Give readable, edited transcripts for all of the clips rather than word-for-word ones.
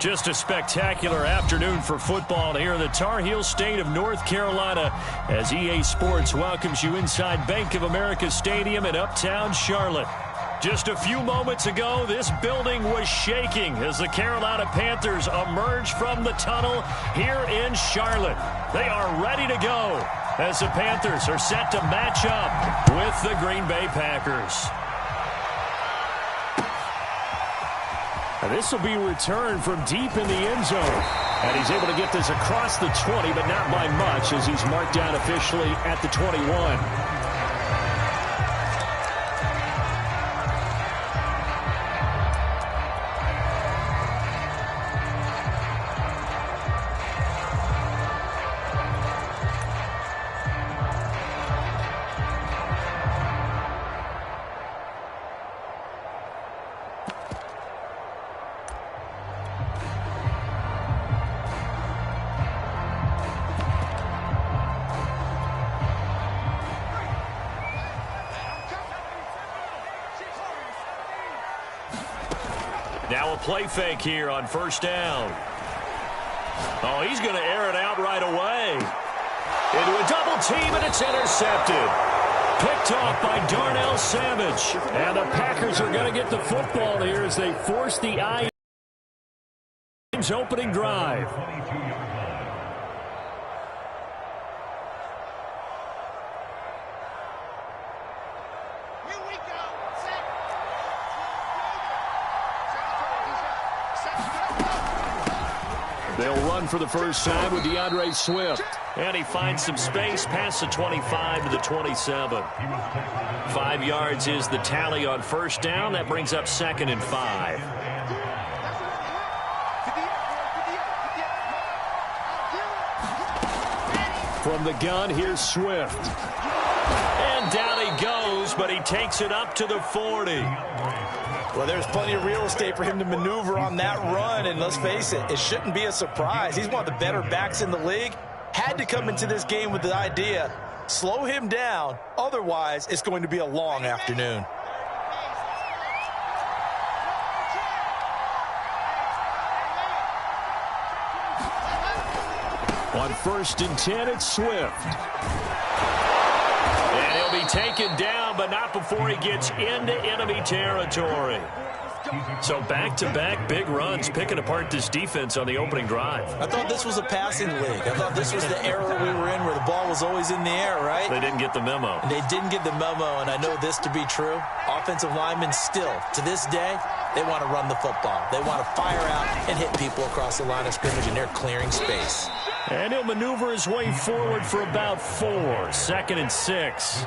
Just a spectacular afternoon for football here in the Tar Heel state of North Carolina as EA Sports welcomes you inside Bank of America Stadium in Uptown Charlotte. Just a few moments ago, this building was shaking as the Carolina Panthers emerged from the tunnel here in Charlotte. They are ready to go as the Panthers are set to match up with the Green Bay Packers. And this will be returned from deep in the end zone. And he's able to get this across the 20, but not by much as he's marked down officially at the 21. Now a play fake here on first down. Oh, he's going to air it out right away. Into a double team, and it's intercepted. Picked off by Darnell Savage. And the Packers are going to get the football here as they force the IU's opening drive. They'll run for the first time with DeAndre Swift. And he finds some space past the 25 to the 27. 5 yards is the tally on first down. That brings up 2nd and 5. From the gun, here's Swift. And down he goes, but he takes it up to the 40. Well, there's plenty of real estate for him to maneuver on that run, and let's face it, it shouldn't be a surprise. He's one of the better backs in the league. Had to come into this game with the idea, slow him down, otherwise it's going to be a long afternoon. On 1st and 10, it's Swift. And he'll be taken down, but not before he gets into enemy territory. So back-to-back big runs, picking apart this defense on the opening drive. I thought this was a passing league. I thought this was the era we were in where the ball was always in the air, right? They didn't get the memo. And they didn't get the memo, and I know this to be true. Offensive linemen still, to this day, they want to run the football. They want to fire out and hit people across the line of scrimmage, and they're clearing space. And he'll maneuver his way forward for about 4. 2nd and 6.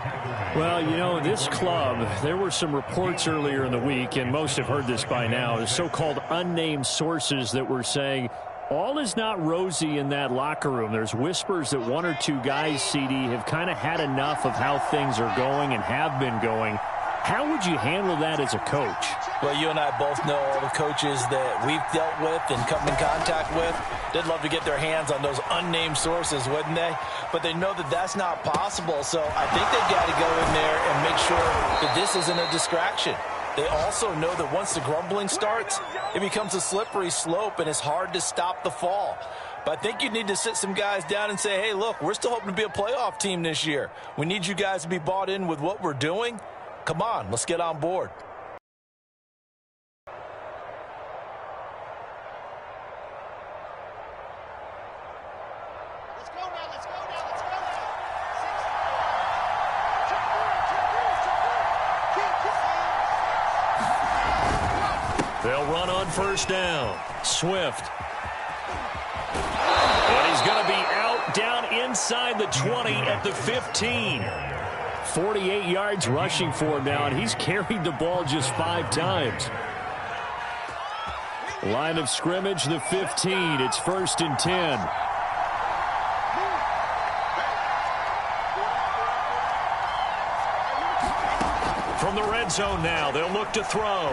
Well, you know, this club, there were some reports earlier in the week, and most have heard this by now, the so-called unnamed sources that were saying all is not rosy in that locker room. There's whispers that 1 or 2 guys, CD, have kind of had enough of how things are going and have been going. How would you handle that as a coach? Well, you and I both know all the coaches that we've dealt with and come in contact with. They'd love to get their hands on those unnamed sources, wouldn't they? But they know that that's not possible, so I think they've got to go in there and make sure that this isn't a distraction. They also know that once the grumbling starts, it becomes a slippery slope, and it's hard to stop the fall. But I think you need to sit some guys down and say, hey, look, we're still hoping to be a playoff team this year. We need you guys to be bought in with what we're doing. Come on, let's get on board. Let's go now, let's go now, let's go now. They'll run on first down. Swift. And he's going to be out down inside the 20 at the 15. 48 yards rushing for him now, and he's carried the ball just 5 times. Line of scrimmage, the 15. It's 1st and 10. From the red zone now, they'll look to throw.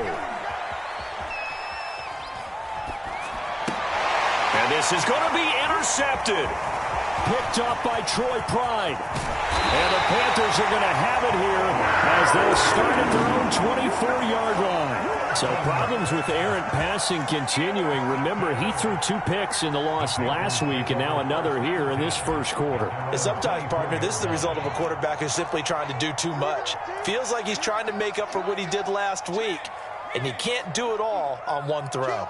And this is going to be intercepted. Picked up by Troy Pride. And the Panthers are going to have it here as they'll start at their own 24-yard line. So problems with errant passing continuing. Remember, he threw 2 picks in the loss last week and now another here in this first quarter. And sometimes, partner, this is the result of a quarterback who's simply trying to do too much. Feels like he's trying to make up for what he did last week, and he can't do it all on one throw.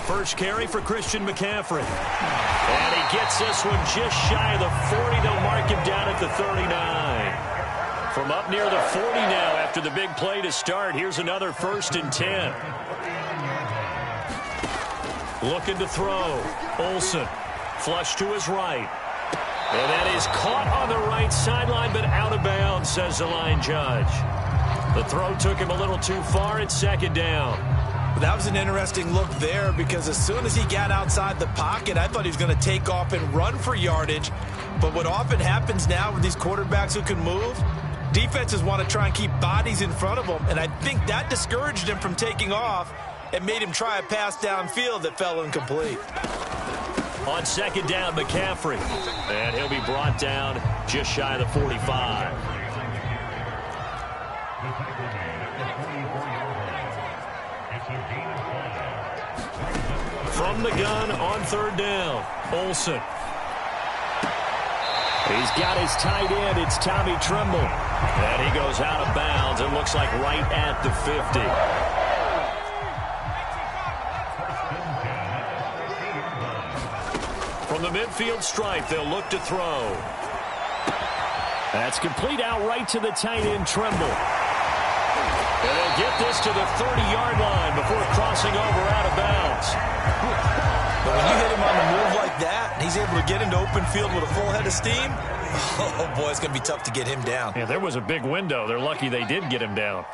First carry for Christian McCaffrey. And he gets this one just shy of the 40. They'll mark him down at the 39. From up near the 40 now after the big play to start. Here's another 1st and 10. Looking to throw. Olsen. Flush to his right. And that is caught on the right sideline, but out of bounds, says the line judge. The throw took him a little too far. It's 2nd down. That was an interesting look there because as soon as he got outside the pocket, I thought he was going to take off and run for yardage. But what often happens now with these quarterbacks who can move, defenses want to try and keep bodies in front of them, and I think that discouraged him from taking off and made him try a pass downfield that fell incomplete. On 2nd down, McCaffrey. And he'll be brought down just shy of the 45. From the gun on 3rd down, Olsen. He's got his tight end. It's Tommy Tremble. And he goes out of bounds. It looks like right at the 50. From the midfield stripe, they'll look to throw. That's complete out right to the tight end, Tremble. And they'll get this to the 30-yard line before crossing over out of bounds. But when you hit him on the move like that, and he's able to get into open field with a full head of steam, oh boy, it's going to be tough to get him down. Yeah, there was a big window. They're lucky they did get him down.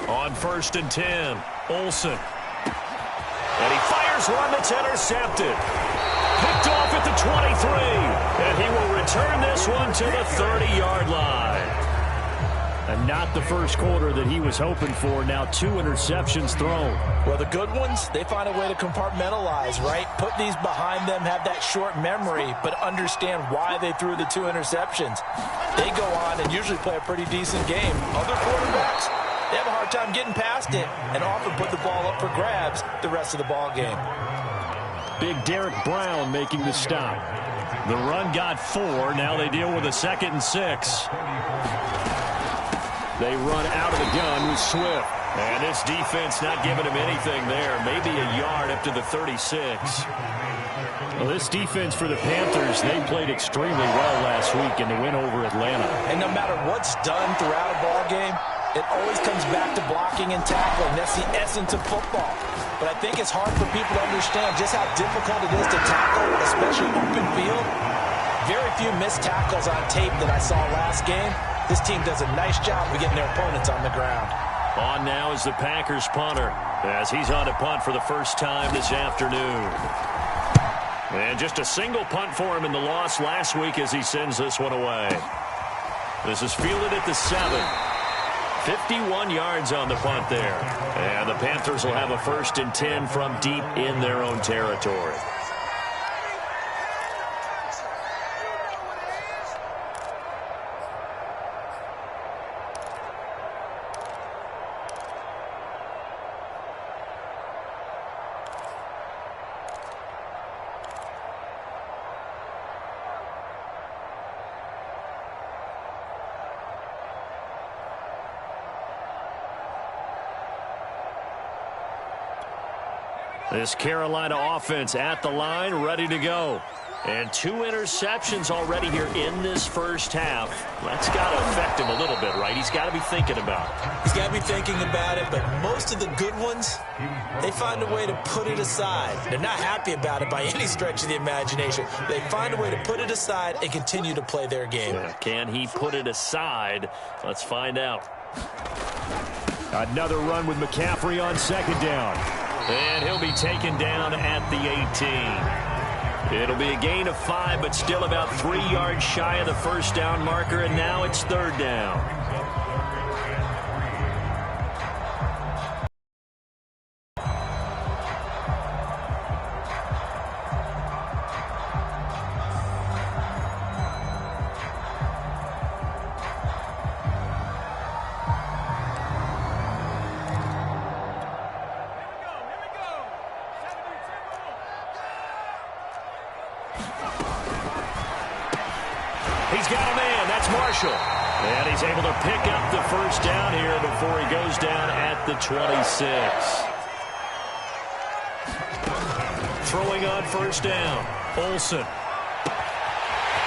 On 1st and 10, Olsen. And he fires one that's intercepted. Picked off at the 23. And he will return this one to the 30-yard line. And not the first quarter that he was hoping for. Now 2 interceptions thrown. Well, the good ones, they find a way to compartmentalize, right? Put these behind them, have that short memory, but understand why they threw the 2 interceptions. They go on and usually play a pretty decent game. Other quarterbacks, they have a hard time getting past it and often put the ball up for grabs the rest of the ball game. Big Derek Brown making the stop. The run got 4. Now they deal with a 2nd and 6. They run out of the gun with Swift. And this defense not giving him anything there. Maybe a yard up to the 36. Well, this defense for the Panthers, they played extremely well last week in the win over Atlanta. And no matter what's done throughout a ball game, it always comes back to blocking and tackling. That's the essence of football. But I think it's hard for people to understand just how difficult it is to tackle, especially open field. Very few missed tackles on tape that I saw last game. This team does a nice job of getting their opponents on the ground. On now is the Packers punter as he's on to punt for the first time this afternoon. And just a single punt for him in the loss last week as he sends this one away. This is fielded at the 7. 51 yards on the punt there. And the Panthers will have a 1st and 10 from deep in their own territory. This Carolina offense at the line, ready to go. And 2 interceptions already here in this first half. That's got to affect him a little bit, right? He's got to be thinking about it. He's got to be thinking about it, but most of the good ones, they find a way to put it aside. They're not happy about it by any stretch of the imagination. They find a way to put it aside and continue to play their game. Yeah, can he put it aside? Let's find out. Another run with McCaffrey on 2nd down. And he'll be taken down at the 18. It'll be a gain of 5, but still about 3 yards shy of the first down marker, and now it's 3rd down. Marshall. And he's able to pick up the first down here before he goes down at the 26. Throwing on first down, Olsen.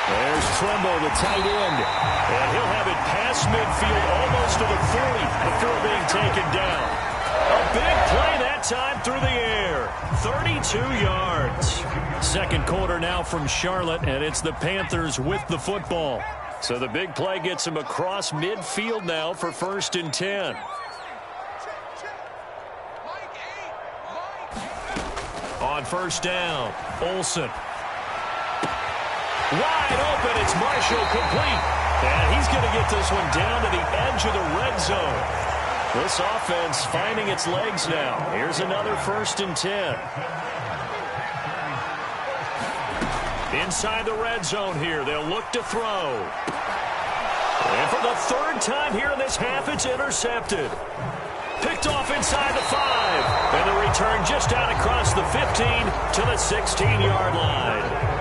There's Tremble, the tight end. And he'll have it past midfield, almost to the 40 before being taken down. A big play that time through the air. 32 yards. Second quarter now from Charlotte, and it's the Panthers with the football. So the big play gets him across midfield now for 1st and 10. On first down, Olsen. Wide open, it's Marshall complete. And he's going to get this one down to the edge of the red zone. This offense finding its legs now. Here's another 1st and 10. Inside the red zone here, they'll look to throw. And for the 3rd time here in this half, it's intercepted. Picked off inside the 5. And the return just out across the 15 to the 16-yard line.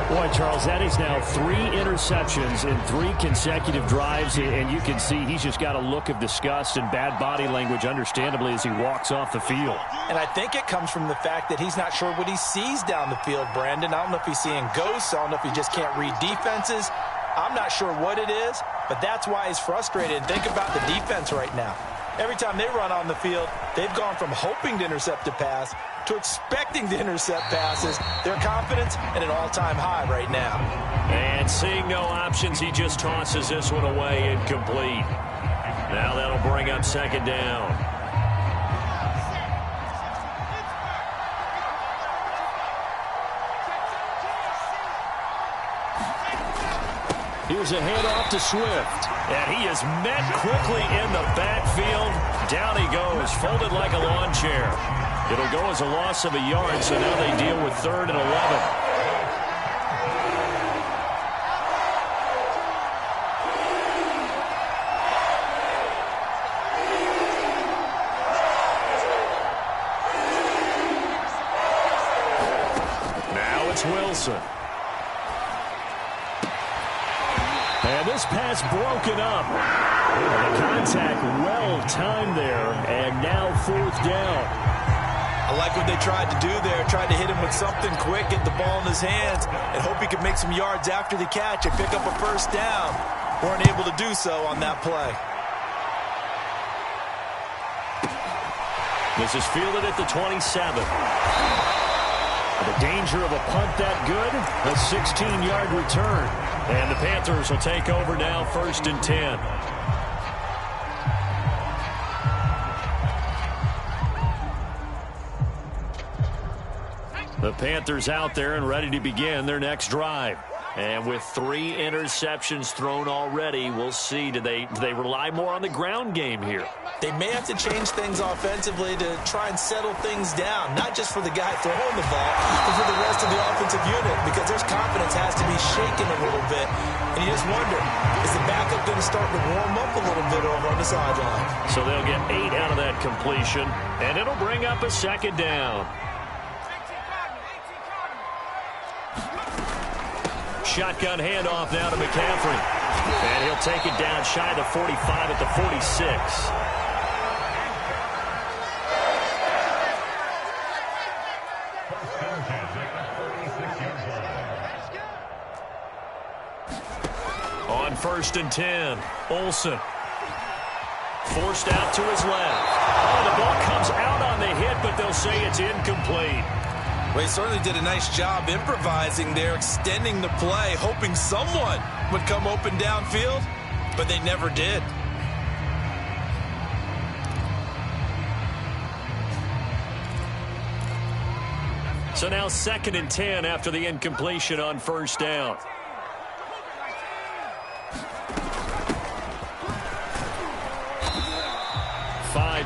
Boy, Charles, that is now 3 interceptions in 3 consecutive drives, and you can see he's just got a look of disgust and bad body language, understandably, as he walks off the field. And I think it comes from the fact that he's not sure what he sees down the field, Brandon. I don't know if he's seeing ghosts. I don't know if he just can't read defenses. I'm not sure what it is, but that's why he's frustrated. Think about the defense right now. Every time they run on the field, they've gone from hoping to intercept a pass to expecting to intercept passes. Their confidence at an all-time high right now. And seeing no options, he just tosses this one away incomplete. Now that'll bring up 2nd down. Here's a handoff to Swift. And he is met quickly in the backfield. Down he goes, folded like a lawn chair. It'll go as a loss of a yard, so now they deal with 3rd and 11. Now it's Wilson. And this pass broken up. The contact well timed there, and now 4th down. I like what they tried to do there. Tried to hit him with something quick, get the ball in his hands, and hope he could make some yards after the catch and pick up a 1st down. Weren't able to do so on that play. This is fielded at the 27. The danger of a punt that good, a 16-yard return. And the Panthers will take over now, 1st and 10. The Panthers out there and ready to begin their next drive. And with 3 interceptions thrown already, we'll see. Do they rely more on the ground game here? They may have to change things offensively to try and settle things down, not just for the guy throwing the ball, but for the rest of the offensive unit, because their confidence has to be shaken a little bit. And you just wonder, is the backup going to start to warm up a little bit over on the sideline? So they'll get 8 out of that completion, and it'll bring up a 2nd down. Shotgun handoff now to McCaffrey. And he'll take it down shy of the 45 at the 46. On 1st and 10, Olsen. Forced out to his left. Oh, the ball comes out on the hit, but they'll say it's incomplete. Well, he certainly did a nice job improvising there, extending the play, hoping someone would come open downfield, but they never did. So now 2nd and 10 after the incompletion on 1st down.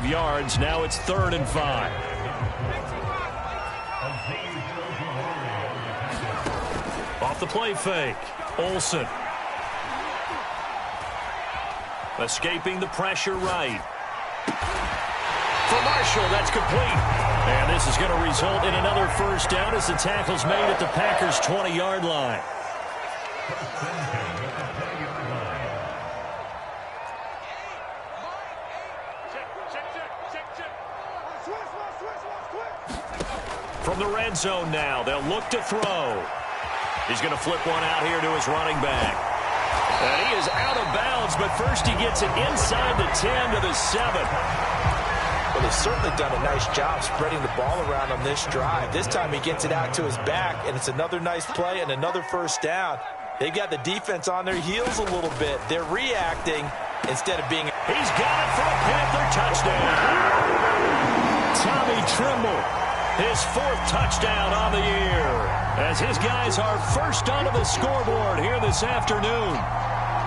Yards. Now it's 3rd and 5. Off the play fake. Olsen. Escaping the pressure right. For Marshall, that's complete. And this is going to result in another 1st down as the tackle's made at the Packers' 20-yard line. From the red zone now, they'll look to throw. He's going to flip one out here to his running back. And he is out of bounds, but first he gets it inside the 10 to the 7. Well, they've certainly done a nice job spreading the ball around on this drive. This time he gets it out to his back, and it's another nice play and another first down. They've got the defense on their heels a little bit. They're reacting instead of being... He's got it for a Panther touchdown. Tommy Tremble, his 4th touchdown on the year, as his guys are first onto the scoreboard here this afternoon.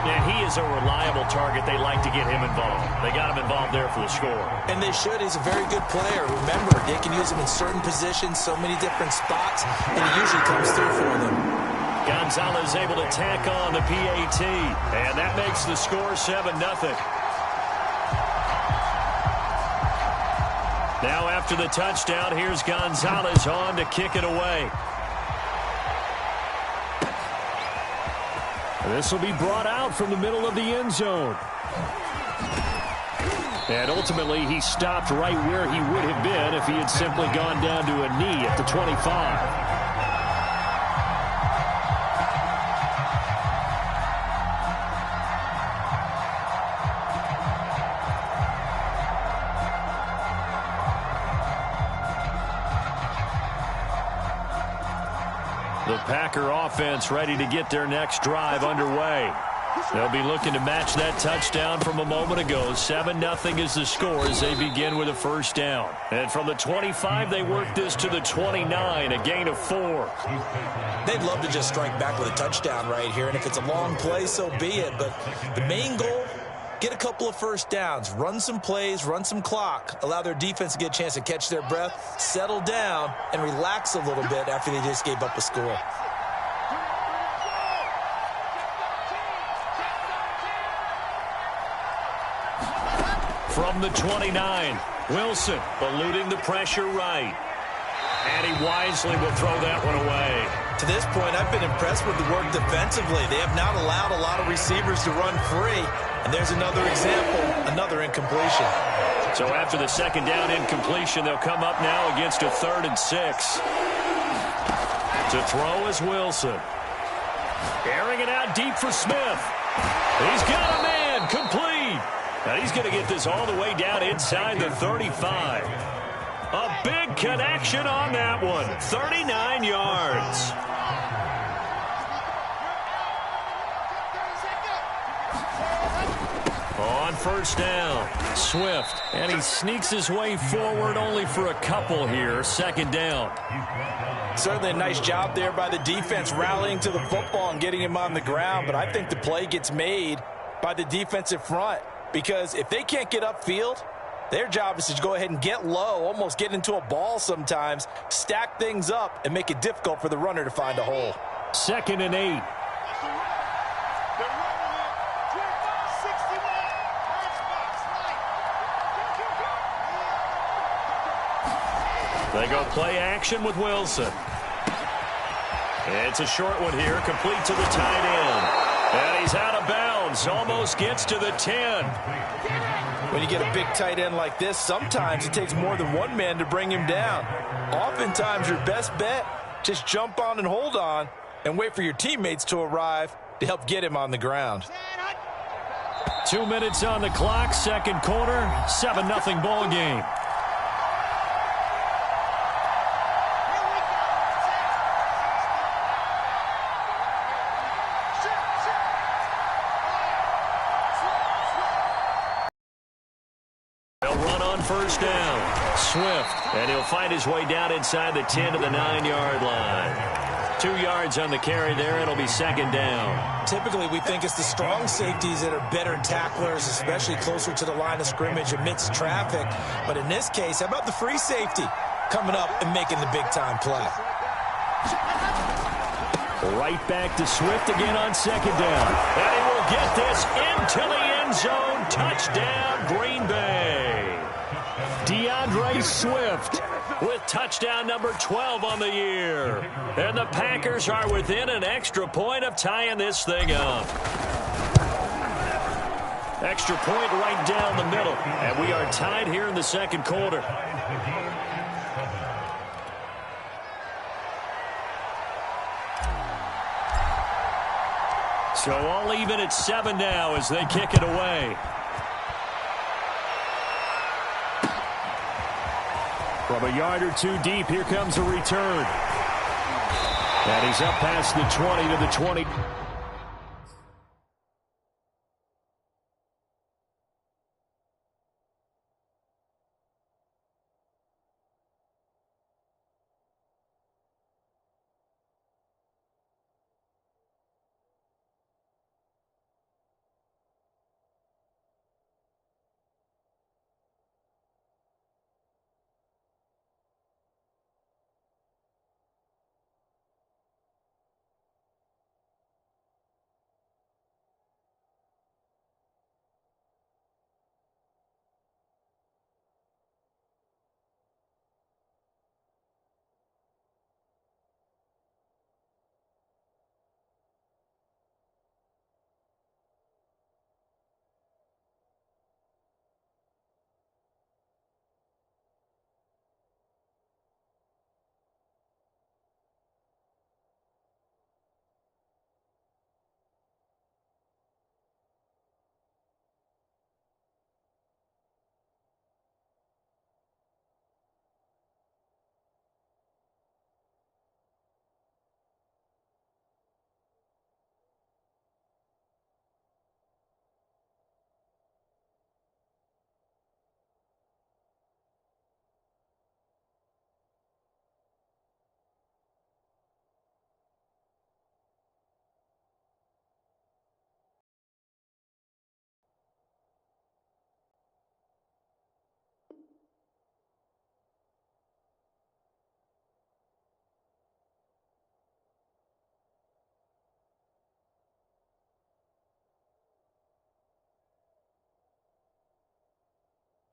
And he is a reliable target. They like to get him involved. They got him involved there for the score. And they should. He's a very good player. Remember, they can use him in certain positions, so many different spots, and he usually comes through for them. Gonzalez able to tack on the PAT, and that makes the score 7-0. Now after the touchdown, here's Gonzalez on to kick it away. This will be brought out from the middle of the end zone. And ultimately, he stopped right where he would have been if he had simply gone down to a knee at the 25. The Packer offense ready to get their next drive underway. They'll be looking to match that touchdown from a moment ago. 7-0 is the score as they begin with a first down. And from the 25, they work this to the 29, a gain of 4. They'd love to just strike back with a touchdown right here, and if it's a long play, so be it. But the main goal, get a couple of first downs, run some plays, run some clock, allow their defense to get a chance to catch their breath, settle down, and relax a little bit after they just gave up a score. From the 29, Wilson eluding the pressure right. And he wisely will throw that one away. To this point, I've been impressed with the work defensively. They have not allowed a lot of receivers to run free. And there's another example, another incompletion. So after the second down incompletion, they'll come up now against a 3rd and 6. To throw is Wilson. Airing it out deep for Smith. He's got a man, complete. And he's going to get this all the way down inside the 35. A big connection on that one. 39 yards. On first down, Swift. And he sneaks his way forward only for a couple here. 2nd down. Certainly a nice job there by the defense rallying to the football and getting him on the ground. But I think the play gets made by the defensive front. Because if they can't get upfield, their job is to go ahead and get low, almost get into a ball sometimes, stack things up, and make it difficult for the runner to find a hole. 2nd and 8. They go play action with Wilson. It's a short one here, complete to the tight end. And he's out of bounds, almost gets to the 10. When you get a big tight end like this, sometimes it takes more than one man to bring him down. Oftentimes, your best bet, just jump on and hold on and wait for your teammates to arrive to help get him on the ground. 2 minutes on the clock, 2nd quarter, 7-0 ball game. First down, Swift, and he'll find his way down inside the 10 to the 9-yard line. 2 yards on the carry there. It'll be 2nd down. Typically, we think it's the strong safeties that are better tacklers, especially closer to the line of scrimmage amidst traffic. But in this case, how about the free safety coming up and making the big-time play? Right back to Swift again on 2nd down. And he will get this into the end zone. Touchdown, Green Bay. DeAndre Swift with touchdown number 12 on the year. And the Packers are within an extra point of tying this thing up. Extra point right down the middle. And we are tied here in the 2nd quarter. So all even at 7 now as they kick it away. From a yard or two deep, here comes a return. And he's up past the 20 to the 20.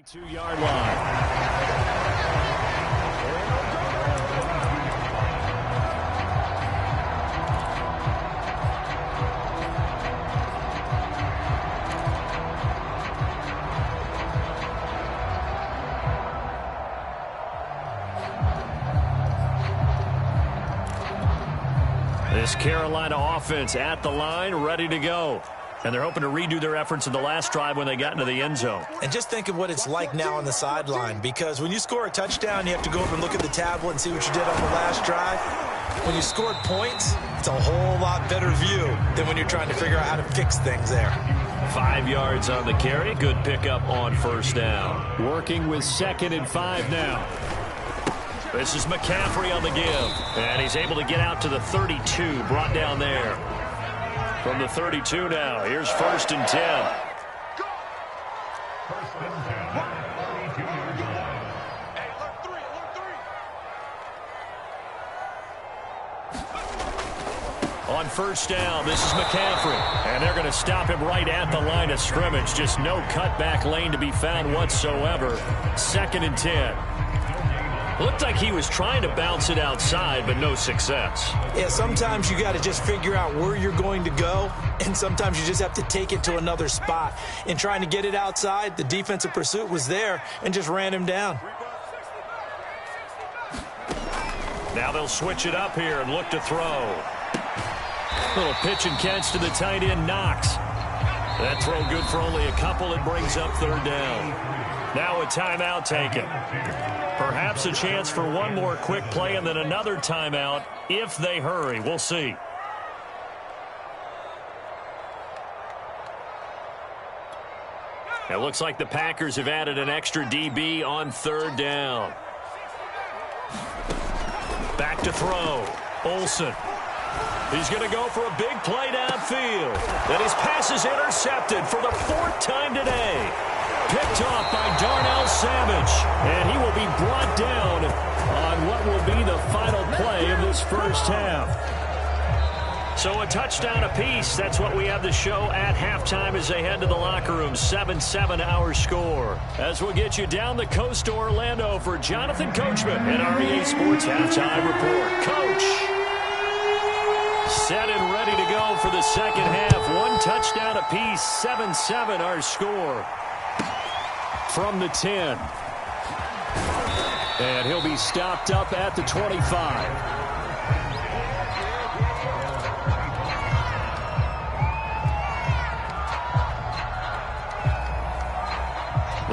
Two-yard line. This Carolina offense at the line, ready to go. And they're hoping to redo their efforts in the last drive when they got into the end zone. And just think of what it's like now on the sideline, because when you score a touchdown, you have to go over and look at the tablet and see what you did on the last drive. When you scored points, it's a whole lot better view than when you're trying to figure out how to fix things there. 5 yards on the carry. Good pickup on first down. Working with 2nd and 5 now. This is McCaffrey on the give. And he's able to get out to the 32, brought down there. From the 32 now, here's 1st and 10. On first down, this is McCaffrey. And they're going to stop him right at the line of scrimmage. Just no cutback lane to be found whatsoever. 2nd and 10. Looked like he was trying to bounce it outside, but no success. Yeah, sometimes you got to just figure out where you're going to go, and sometimes you just have to take it to another spot. In trying to get it outside, the defensive pursuit was there and just ran him down. Now they'll switch it up here and look to throw. Little pitch and catch to the tight end, Knox. That throw good for only a couple. It brings up 3rd down. Now a timeout taken. Perhaps a chance for one more quick play and then another timeout if they hurry. We'll see. It looks like the Packers have added an extra DB on 3rd down. Back to throw. Olsen. He's going to go for a big play downfield. And his pass is intercepted for the 4th time today. Picked off by Darnell Savage. And he will be brought down on what will be the final play of this first half. So a touchdown apiece. That's what we have to show at halftime as they head to the locker room. 7-7 our score. As we'll get you down the coast to Orlando for Jonathan Coachman and our EA Sports Halftime Report. Coach. Set and ready to go for the second half. One touchdown apiece. 7-7 our score. From the 10. And he'll be stopped up at the 25.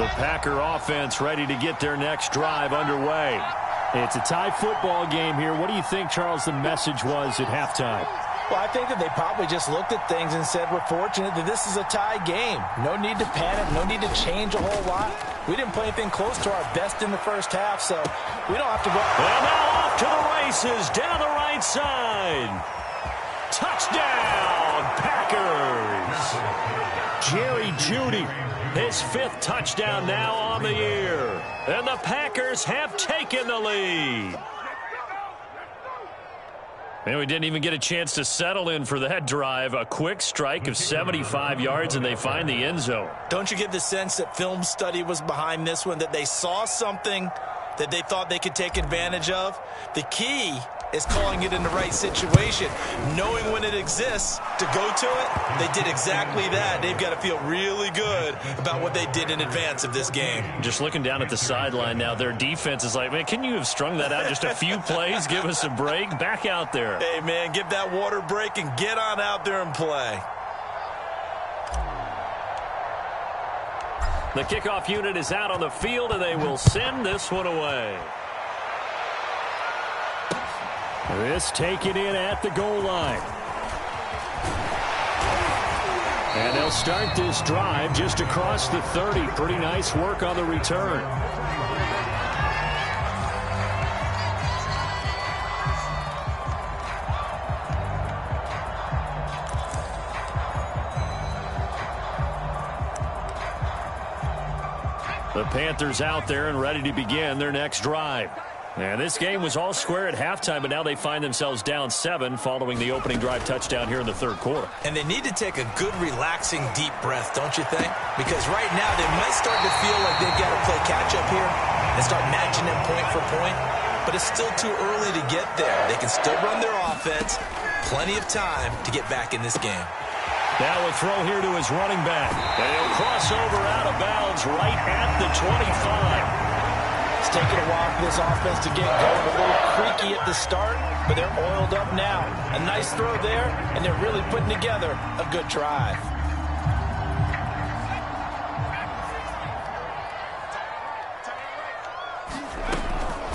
The Packer offense ready to get their next drive underway. It's a tie football game here. What do you think, Charles, the message was at halftime? Well, I think that they probably just looked at things and said, we're fortunate that this is a tie game. No need to panic, no need to change a whole lot. We didn't play anything close to our best in the first half, so we don't have to go. And now off to the races, down the right side. Touchdown, Packers! Jerry Jeudy, his 5th touchdown now on the year. And the Packers have taken the lead. And we didn't even get a chance to settle in for that drive. A quick strike of 75 yards, and they find the end zone. Don't you get the sense that film study was behind this one, that they saw something that they thought they could take advantage of? The key is calling it in the right situation, knowing when it exists to go to it. They did exactly that. They've got to feel really good about what they did in advance of this game. Just looking down at the sideline now, their defense is like, man, can you have strung that out just a few plays? Give us a break. Back out there. Hey, man, give that water break and get on out there and play. The kickoff unit is out on the field, and they will send this one away. This taken in at the goal line. And they'll start this drive just across the 30. Pretty nice work on the return. The Panthers out there and ready to begin their next drive. And this game was all square at halftime, but now they find themselves down 7 following the opening drive touchdown here in the third quarter. And they need to take a good, relaxing, deep breath, don't you think? Because right now they might start to feel like they've got to play catch-up here and start matching them point for point. But it's still too early to get there. They can still run their offense. Plenty of time to get back in this game. Now a throw here to his running back. And he'll cross over out of bounds right at the 25. It's taken a while for this offense to get going. A little creaky at the start, but they're oiled up now. A nice throw there, and they're really putting together a good drive.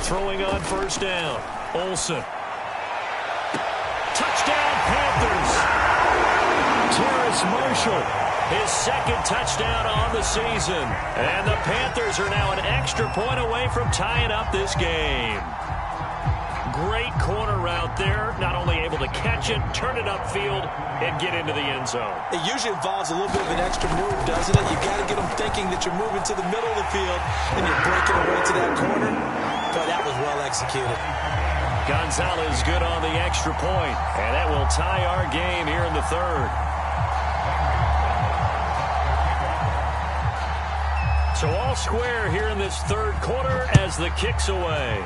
Throwing on first down. Olsen. Touchdown, Panthers. Terrace Marshall, his 2nd touchdown on the season. And the Panthers are now an extra point away from tying up this game. Great corner route there. Not only able to catch it, turn it upfield, and get into the end zone. It usually involves a little bit of an extra move, doesn't it? You've got to get them thinking that you're moving to the middle of the field and you're breaking away to that corner. But that was well executed. Gonzalez good on the extra point, and that will tie our game here in the third. So all square here in this third quarter as the kick's away.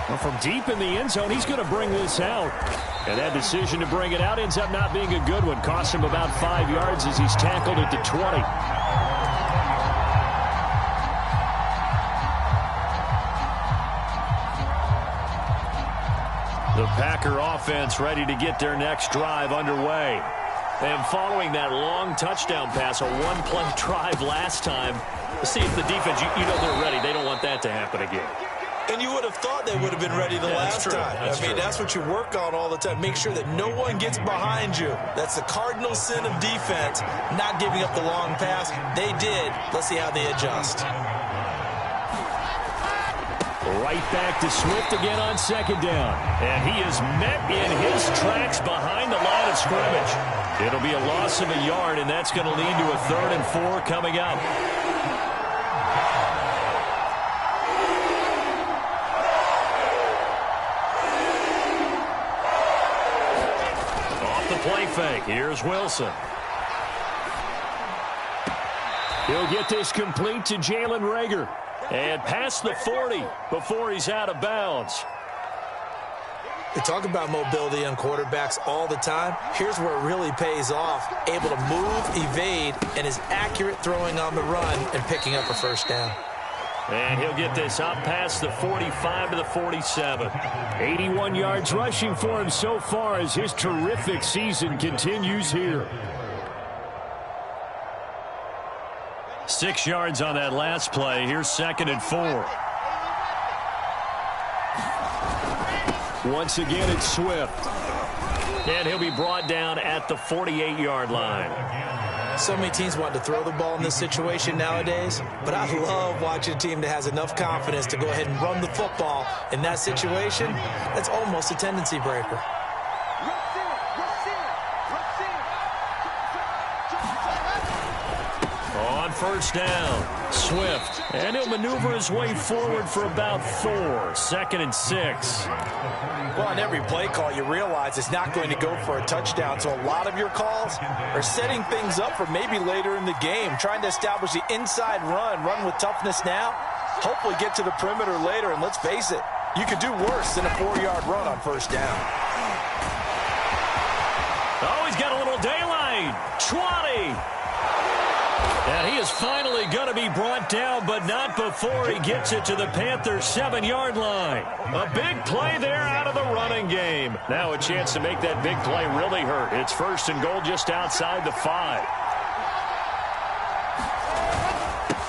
Well, from deep in the end zone, he's going to bring this out. And that decision to bring it out ends up not being a good one. Cost him about 5 yards as he's tackled at the 20. The Packer offense ready to get their next drive underway. And following that long touchdown pass, a one-play drive last time, see if the defense, you know they're ready. They don't want that to happen again. And you would have thought they would have been ready the last time. I mean, that's what you work on all the time. Make sure that no one gets behind you. That's the cardinal sin of defense, not giving up the long pass. They did. Let's see how they adjust. Right back to Swift again on 2nd down. And he is met in his tracks behind the line of scrimmage. It'll be a loss of a yard, and that's going to lead to a 3rd and 4 coming up. Off the play fake, here's Wilson. He'll get this complete to Jalen Reagor. And past the 40 before he's out of bounds. They talk about mobility on quarterbacks all the time. Here's where it really pays off. Able to move, evade, and is accurate throwing on the run and picking up a first down. And he'll get this up past the 45 to the 47. 81 yards rushing for him so far as his terrific season continues here. 6 yards on that last play. Here's 2nd and 4. Once again, it's Swift. And he'll be brought down at the 48-yard line. So many teams want to throw the ball in this situation nowadays, but I love watching a team that has enough confidence to go ahead and run the football in that situation. That's almost a tendency breaker. On first down, Swift. And he'll maneuver his way forward for about 4. 2nd and 6. Well, on every play call, you realize it's not going to go for a touchdown. So a lot of your calls are setting things up for maybe later in the game, trying to establish the inside run with toughness now, hopefully get to the perimeter later. And let's face it, you could do worse than a 4-yard run on first down. Oh, he's got a little daylight. 20. And he is finally going to be brought down, but not before he gets it to the Panthers' 7-yard line. A big play there out of the running game. Now a chance to make that big play really hurt. It's 1st and goal just outside the 5.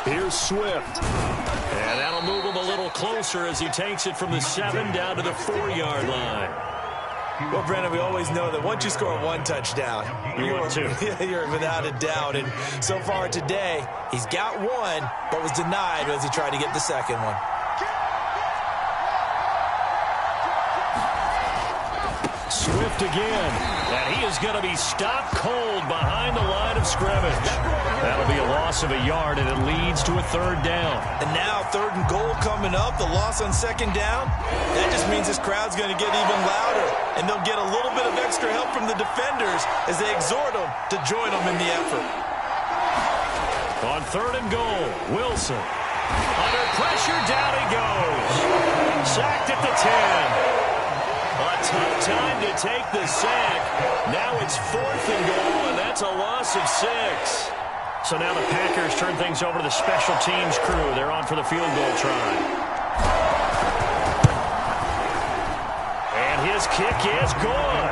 Here's Swift. And that'll move him a little closer as he takes it from the 7 down to the 4-yard line. Well, Brandon, we always know that once you score 1 touchdown, you're without a doubt. And so far today, he's got 1, but was denied as he tried to get the second one. Swift again. And he is going to be stopped cold behind the line of scrimmage. That'll be a loss of a yard, and it leads to a 3rd down. And now 3rd and goal coming up, the loss on 2nd down. That just means this crowd's going to get even louder, and they'll get a little bit of extra help from the defenders as they exhort them to join them in the effort. On 3rd and goal, Wilson. Under pressure, down he goes. Sacked at the 10. A tough time to take the sack. Now it's 4th and goal, and that's a loss of 6. So now the Packers turn things over to the special teams crew. They're on for the field goal try. And his kick is good.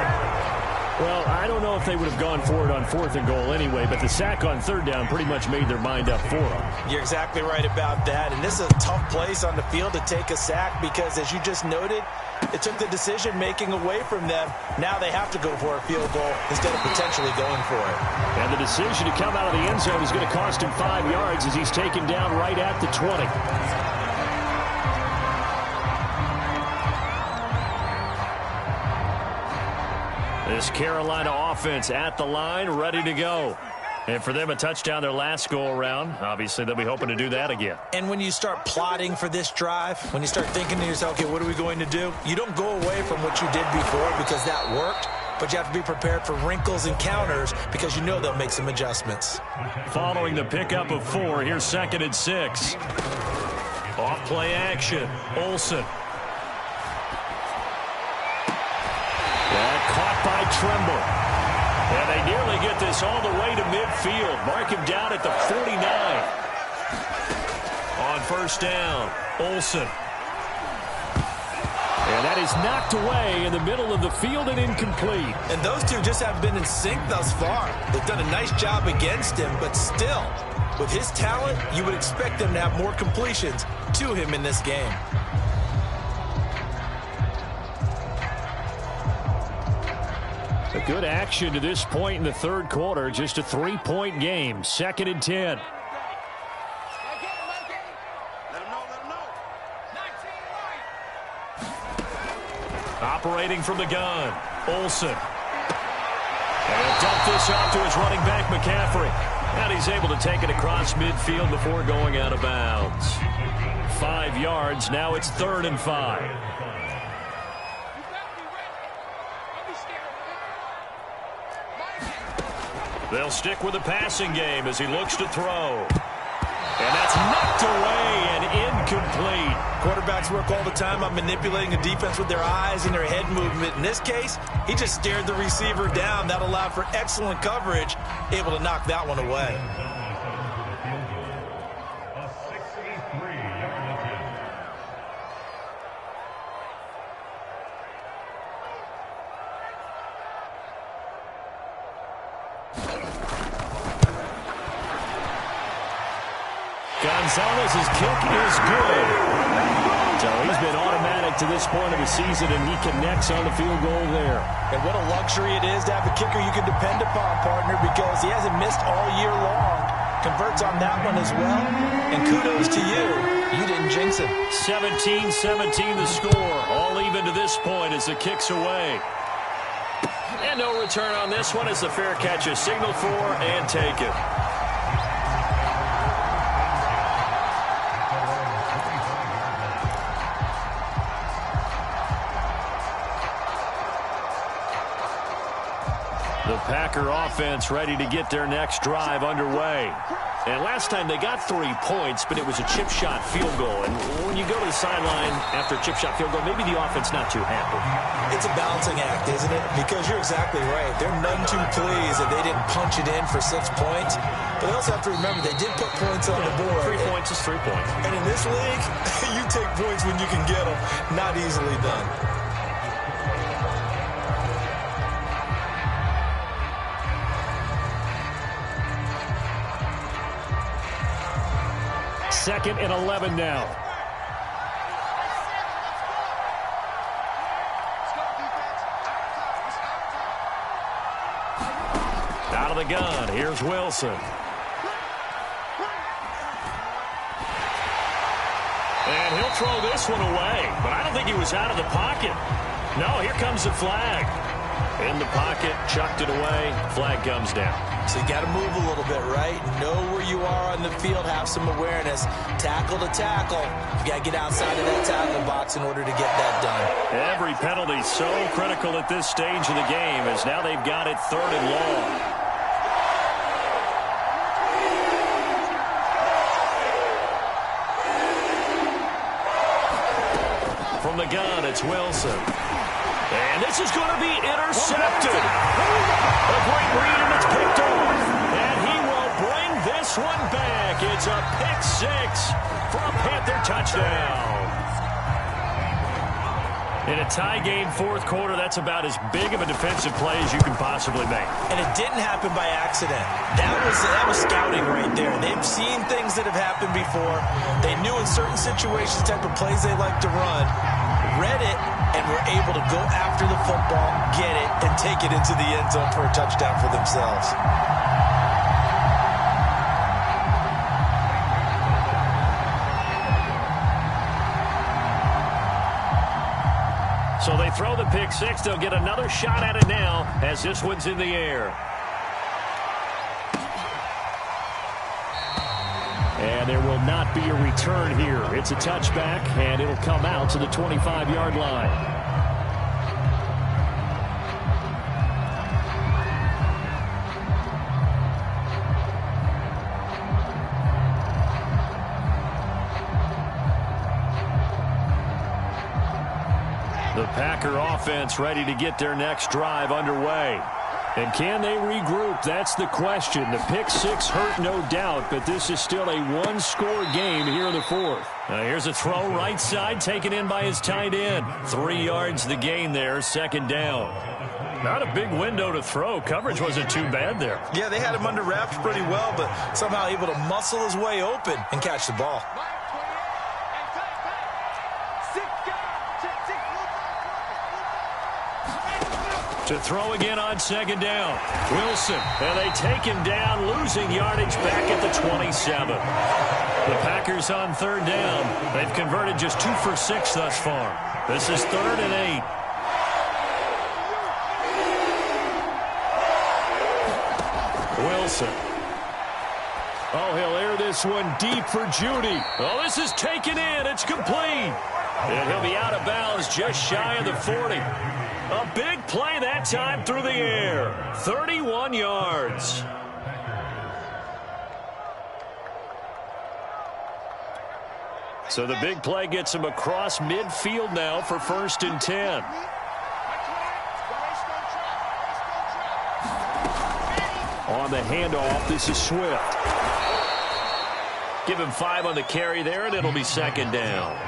Well, I don't know if they would have gone for it on 4th and goal anyway, but the sack on 3rd down pretty much made their mind up for them. You're exactly right about that. And this is a tough place on the field to take a sack because, as you just noted, it took the decision-making away from them. Now they have to go for a field goal instead of potentially going for it. And the decision to come out of the end zone is going to cost him 5 yards as he's taken down right at the 20. This Carolina offense at the line, ready to go. And for them, a touchdown their last go-around. Obviously, they'll be hoping to do that again. And when you start plotting for this drive, when you start thinking to yourself, okay, what are we going to do? You don't go away from what you did before because that worked, but you have to be prepared for wrinkles and counters because you know they'll make some adjustments. Following the pickup of 4, here's 2nd and 6. Off play action, Olsen. Caught by Tremble. And they nearly get this all the way to midfield. Mark him down at the 49. On first down, Olsen. And that is knocked away in the middle of the field and incomplete. And those two just haven't been in sync thus far. They've done a nice job against him, but still, with his talent, you would expect them to have more completions to him in this game. A good action to this point in the 3rd quarter. Just a 3-point game. 2nd and 10. Operating from the gun, Olsen. And dump this off to his running back, McCaffrey. And he's able to take it across midfield before going out of bounds. 5 yards. Now it's 3rd and 5. They'll stick with the passing game as he looks to throw. And that's knocked away and incomplete. Quarterbacks work all the time on manipulating a defense with their eyes and their head movement. In this case, he just stared the receiver down. That allowed for excellent coverage, able to knock that one away. Gonzalez's kick is good. So he's been automatic to this point of the season, and he connects on the field goal there. And what a luxury it is to have a kicker you can depend upon, partner, because he hasn't missed all year long. Converts on that one as well. And kudos to you. You didn't jinx him. 17-17 the score. All even to this point as the kick's away. And no return on this one as the fair catch is signaled for and taken. The Packer offense ready to get their next drive underway. And last time they got 3 points, but it was a chip shot field goal. And when you go to the sideline after a chip shot field goal, maybe the offense not too happy. It's a balancing act, isn't it? Because you're exactly right. They're none too pleased that they didn't punch it in for 6 points. But they also have to remember they did put points on the board. 3 points is 3 points. And in this league, you take points when you can get them. Not easily done. Second and 11 now. Out of the gun, here's Wilson. And he'll throw this one away, but I don't think he was out of the pocket. No, here comes the flag. In the pocket, chucked it away, flag comes down. So you got to move a little bit, right? Know where you are on the field, have some awareness. Tackle to tackle. You got to get outside of that tackle box in order to get that done. Every penalty so critical at this stage of the game as now they've got it 3rd and long. From the gun, it's Wilson. And this is going to be intercepted. A great read, and it's picked off. And he will bring this one back. It's a pick 6 for a Panther touchdown. In a tie game 4th quarter, that's about as big of a defensive play as you can possibly make. And it didn't happen by accident. That was scouting right there. They've seen things that have happened before. They knew in certain situations the type of plays they like to run. Read it, and were able to go after the football, get it, and take it into the end zone for a touchdown for themselves. So they throw the pick 6. They'll get another shot at it now as this one's in the air. And there will not be a return here. It's a touchback, and it'll come out to the 25-yard line. The Packer offense ready to get their next drive underway. And can they regroup? That's the question. The pick 6 hurt, no doubt, but this is still a one-score game here in the 4th. Now here's a throw right side, taken in by his tight end. 3 yards the gain there, 2nd down. Not a big window to throw. Coverage wasn't too bad there. Yeah, they had him under wraps pretty well, but somehow able to muscle his way open and catch the ball. To throw again on 2nd down. Wilson, and they take him down, losing yardage back at the 27. The Packers on 3rd down. They've converted just 2 for 6 thus far. This is 3rd and 8. Wilson. Oh, he'll air this one deep for Judy. Oh, this is taken in. It's complete. And he'll be out of bounds just shy of the 40. A big play that time through the air. 31 yards. So the big play gets him across midfield now for 1st and 10. On the handoff, this is Swift. Give him 5 on the carry there, and it'll be 2nd down.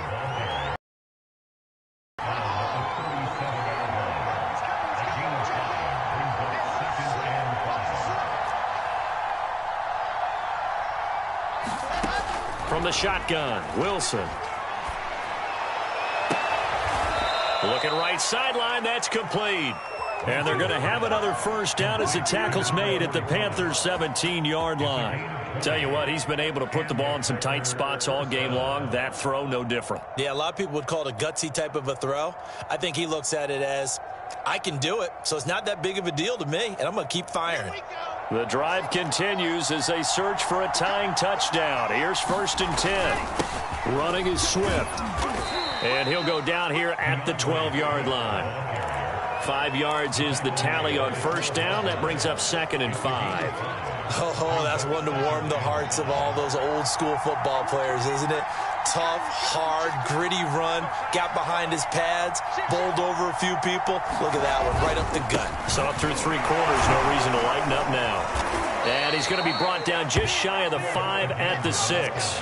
from the shotgun. Wilson. Looking right sideline. That's complete. And they're going to have another first down as the tackle's made at the Panthers' 17-yard line. Tell you what, he's been able to put the ball in some tight spots all game long. That throw, no different. Yeah, a lot of people would call it a gutsy type of a throw. I think he looks at it as, I can do it, so it's not that big of a deal to me, and I'm going to keep firing. The drive continues as they search for a tying touchdown. Here's 1st and 10. Running is Swift. And he'll go down here at the 12-yard line. 5 yards is the tally on first down. That brings up 2nd and 5. Oh, that's one to warm the hearts of all those old school football players, isn't it? Tough, hard, gritty run. Got behind his pads, bowled over a few people. Look at that one, right up the gut. Saw it through 3 quarters. No reason to lighten up now. And he's going to be brought down just shy of the 5 at the 6.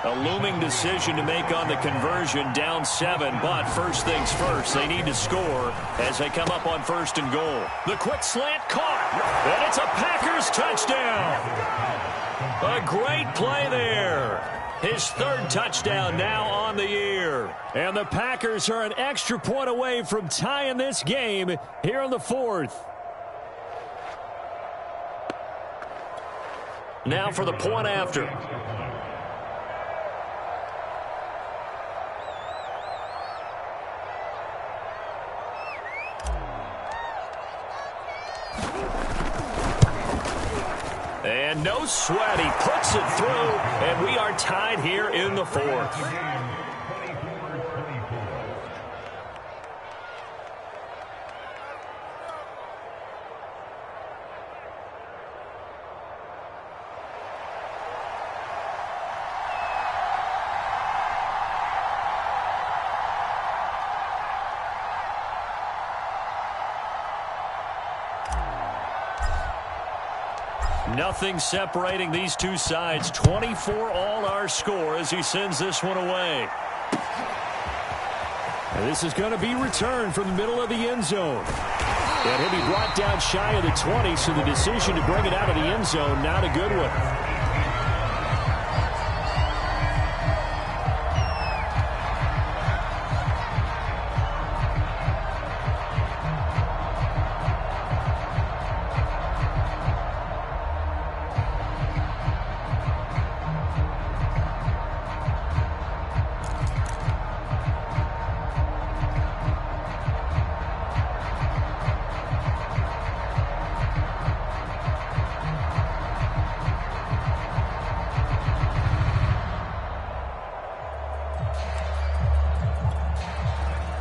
A looming decision to make on the conversion, down 7, but first things first, they need to score as they come up on 1st and goal. The quick slant caught, and it's a Packers touchdown. A great play there. His 3rd touchdown now on the year. And the Packers are an extra point away from tying this game here in the 4th. Now for the point after. And no sweat, he puts it through, and we are tied here in the 4th. Nothing separating these two sides. 24 all our score as he sends this one away. And this is going to be returned from the middle of the end zone. And he'll be brought down shy of the 20, so the decision to bring it out of the end zone, not a good one.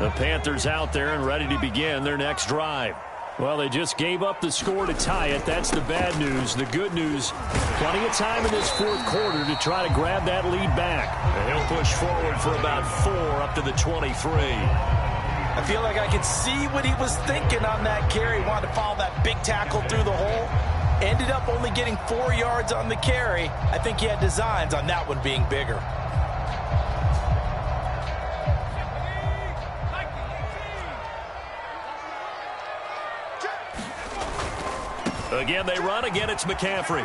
The Panthers out there and ready to begin their next drive. Well, they just gave up the score to tie it. That's the bad news. The good news, plenty of time in this 4th quarter to try to grab that lead back. And he'll push forward for about 4 up to the 23. I feel like I could see what he was thinking on that carry. Wanted to follow that big tackle through the hole. Ended up only getting 4 yards on the carry. I think he had designs on that one being bigger. Again, they run. Again, it's McCaffrey.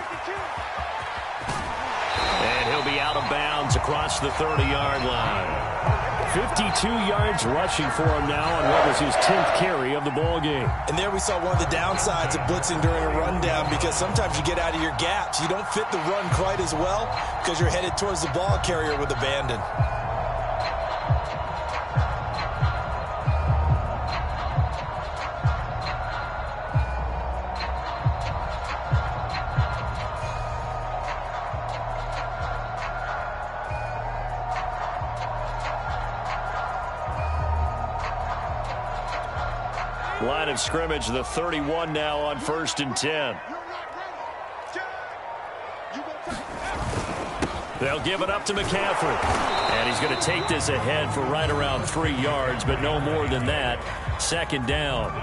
And he'll be out of bounds across the 30-yard line. 52 yards rushing for him now on what was his 10th carry of the ball game. And there we saw one of the downsides of blitzing during a rundown, because sometimes you get out of your gaps. You don't fit the run quite as well because you're headed towards the ball carrier with abandon. Line of scrimmage, the 31 now on 1st and 10. They'll give it up to McCaffrey. And he's going to take this ahead for right around 3 yards, but no more than that. 2nd down.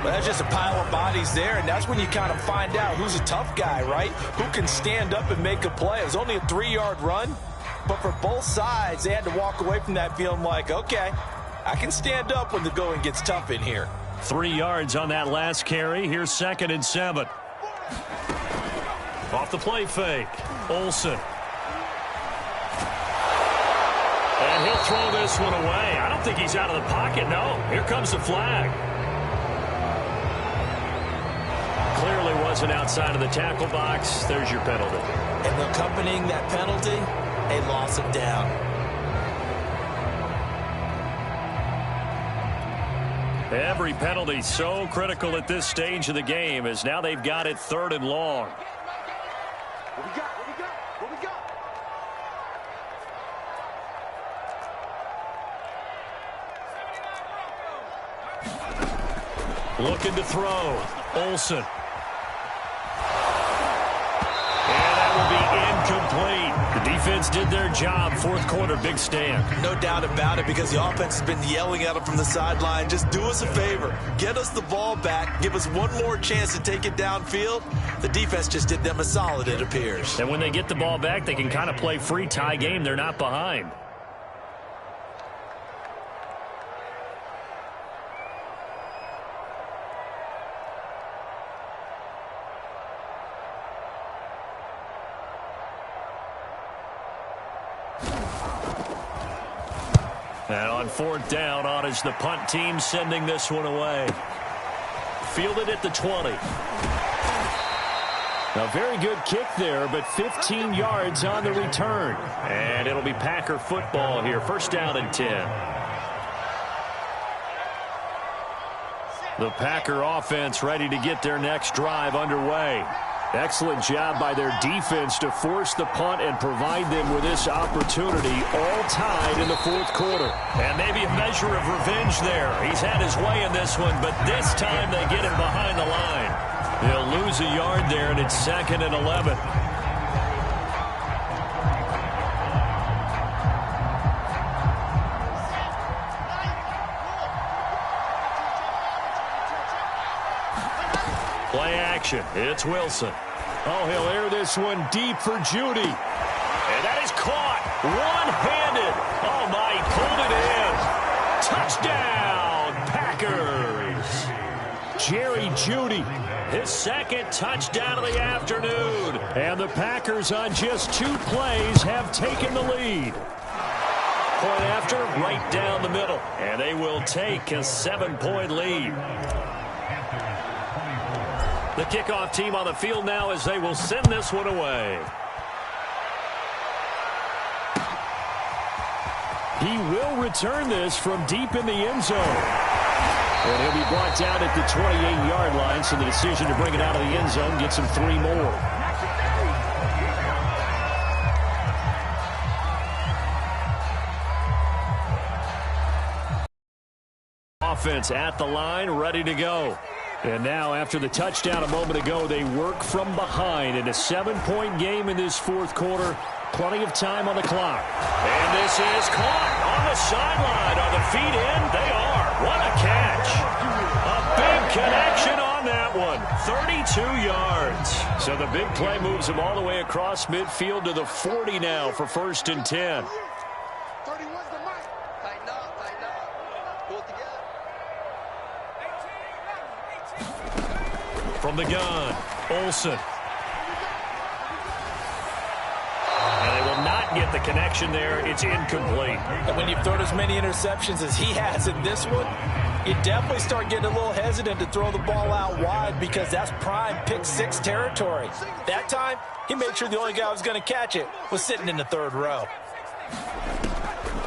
Well, that's just a pile of bodies there, and that's when you kind of find out who's a tough guy, right? Who can stand up and make a play. It was only a 3-yard run, but for both sides, they had to walk away from that feeling like, okay, I can stand up when the going gets tough in here. 3 yards on that last carry. Here's 2nd and 7. Off the play fake. Olsen. And he'll throw this one away. I don't think he's out of the pocket, no. Here comes the flag. Clearly wasn't outside of the tackle box. There's your penalty. And accompanying that penalty, a loss of down. Every penalty so critical at this stage of the game, as now they've got it 3rd and long. What we got? What we got? Looking to throw. Olsen. And that will be incomplete. The defense did their job. 4th quarter, big stand. No doubt about it, because the offense has been yelling at them from the sideline. Just do us a favor. Get us the ball back. Give us one more chance to take it downfield. The defense just did them a solid, it appears. And when they get the ball back, they can kind of play free tie game. They're not behind. And on 4th down, on is the punt team sending this one away. Fielded at the 20. A very good kick there, but 15 yards on the return. And it'll be Packer football here. 1st down and 10. The Packer offense ready to get their next drive underway. Excellent job by their defense to force the punt and provide them with this opportunity, all tied in the 4th quarter. And maybe a measure of revenge there. He's had his way in this one, but this time they get him behind the line. They'll lose a yard there, and it's 2nd and 11. Play action. It's Wilson. Oh, he'll air this one deep for Judy. And that is caught. One-handed. Oh, my, he pulled it in. Touchdown, Packers. Jerry Judy, his 2nd touchdown of the afternoon. And the Packers on just 2 plays have taken the lead. Point after, right down the middle. And they will take a 7-point lead. The kickoff team on the field now as they will send this one away. He will return this from deep in the end zone. And he'll be brought down at the 28-yard line, so the decision to bring it out of the end zone gets him 3 more. Offense at the line, ready to go. And now, after the touchdown a moment ago, they work from behind in a 7-point game in this 4th quarter. Plenty of time on the clock. And this is caught on the sideline. Are the feet in? They are. What a catch. A big connection on that one. 32 yards. So the big play moves him all the way across midfield to the 40 now for 1st and 10. 31's the mic. Tighten up, tighten up. Pull it together. From the gun, Olsen. And they will not get the connection there. It's incomplete. And when you've thrown as many interceptions as he has in this one, you definitely start getting a little hesitant to throw the ball out wide, because that's prime pick 6 territory. That time, he made sure the only guy who was going to catch it was sitting in the 3rd row.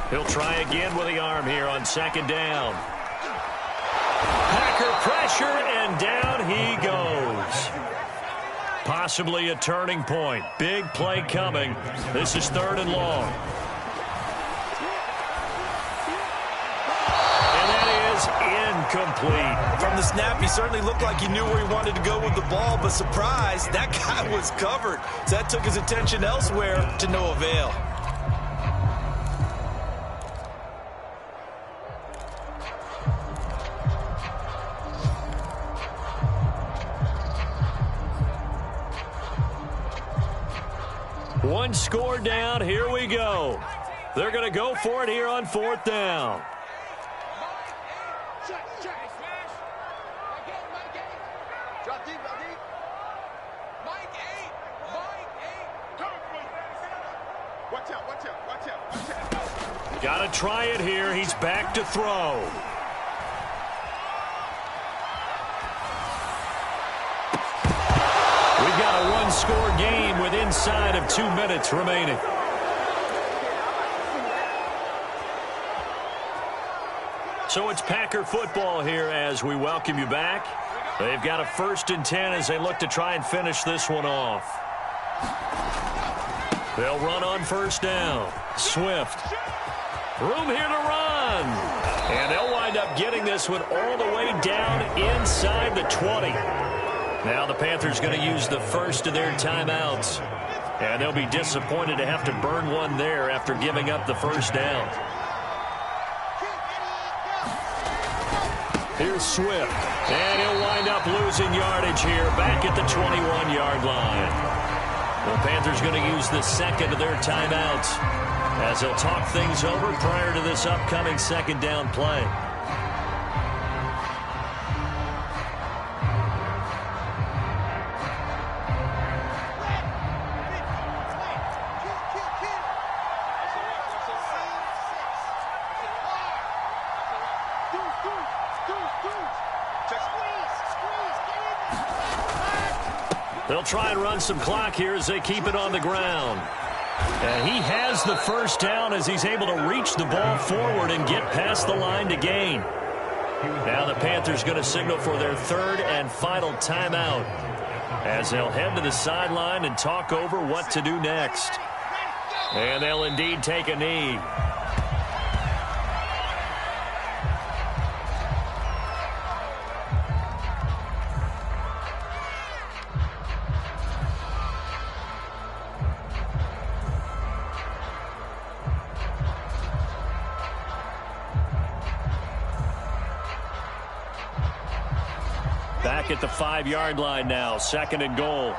He'll try again with the arm here on 2nd down. Packer pressure, and down he goes. Possibly a turning point. Big play coming. This is 3rd and long. And that is incomplete. From the snap, he certainly looked like he knew where he wanted to go with the ball, but surprise, that guy was covered. So that took his attention elsewhere to no avail. One score down. Here we go. They're going to go for it here on 4th down. Check, check. Mike 8. Drop deep, drop deep. Mike 8. Mike 8. Watch out, watch out, watch out, watch out. Got to try it here. He's back to throw. We've got a one-score game with inside of 2 minutes remaining. So it's Packer football here as we welcome you back. They've got a 1st and 10 as they look to try and finish this one off. They'll run on 1st down. Swift. Room here to run. And they'll wind up getting this one all the way down inside the 20. Now the Panthers going to use the first of their timeouts. And they'll be disappointed to have to burn one there after giving up the 1st down. Here's Swift. And he'll wind up losing yardage here back at the 21-yard line. The Panthers going to use the second of their timeouts as they'll talk things over prior to this upcoming 2nd down play. They'll try and run some clock here as they keep it on the ground. And he has the 1st down as he's able to reach the ball forward and get past the line to gain. Now the Panthers going to signal for their 3rd and final timeout as they'll head to the sideline and talk over what to do next. And they'll indeed take a knee. Back at the 5-yard line now, 2nd and goal.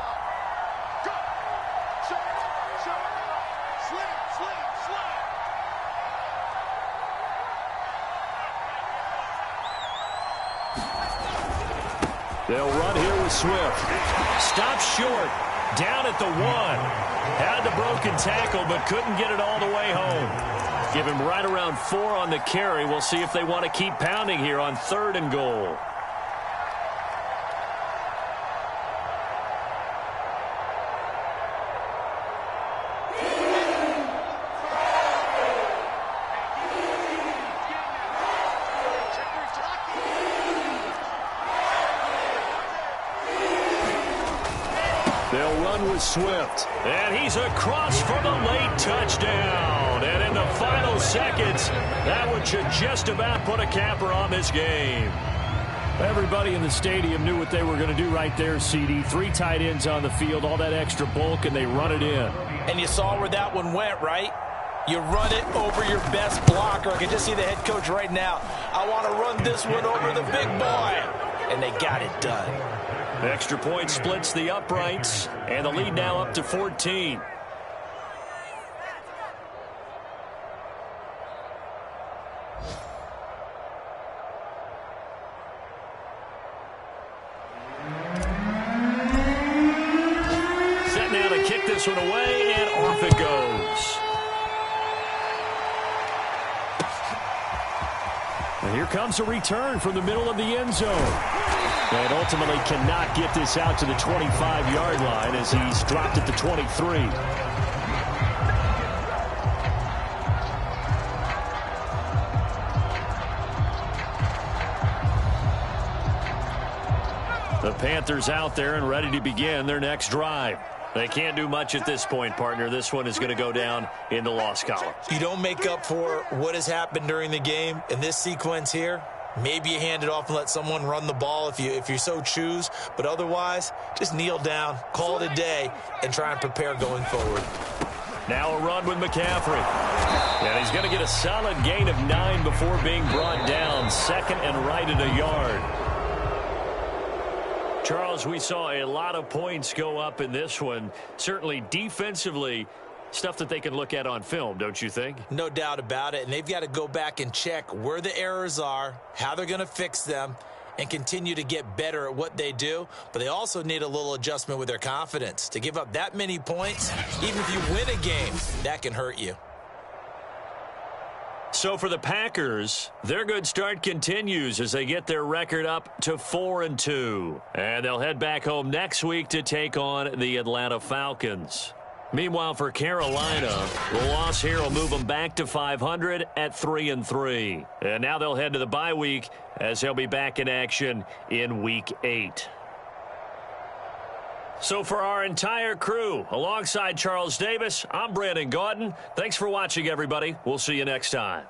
They'll run here with Swift. Stops short, down at the 1. Had the broken tackle, but couldn't get it all the way home. Give him right around 4 on the carry. We'll see if they want to keep pounding here on 3rd and goal. They'll run with Swift. And he's across for the late touchdown. And in the final seconds, that one should just about put a capper on this game. Everybody in the stadium knew what they were going to do right there, CD. 3 tight ends on the field, all that extra bulk, and they run it in. And you saw where that one went, right? You run it over your best blocker. I can just see the head coach right now. I want to run this one over the big boy. And they got it done. Extra point splits the uprights, and the lead now up to 14. Set now to kick this one away, and off it goes. And here comes a return from the middle of the end zone. And ultimately cannot get this out to the 25-yard line as he's dropped at the 23. The Panthers out there and ready to begin their next drive. They can't do much at this point, partner. This one is going to go down in the loss column. You don't make up for what has happened during the game in this sequence here. Maybe you hand it off and let someone run the ball if you so choose. But otherwise, just kneel down, call it a day, and try and prepare going forward. Now a run with McCaffrey. And he's going to get a solid gain of 9 before being brought down. 2nd and right at a yard. Charles, we saw a lot of points go up in this one. Certainly defensively, stuff that they can look at on film, don't you think? No doubt about it. And they've got to go back and check where the errors are, how they're going to fix them, and continue to get better at what they do. But they also need a little adjustment with their confidence. To give up that many points, even if you win a game, that can hurt you. So for the Packers, their good start continues as they get their record up to 4-2. And they'll head back home next week to take on the Atlanta Falcons. Meanwhile, for Carolina, the loss here will move them back to 500 at 3-3. And now they'll head to the bye week as they'll be back in action in Week 8. So for our entire crew, alongside Charles Davis, I'm Brandon Gaudin. Thanks for watching, everybody. We'll see you next time.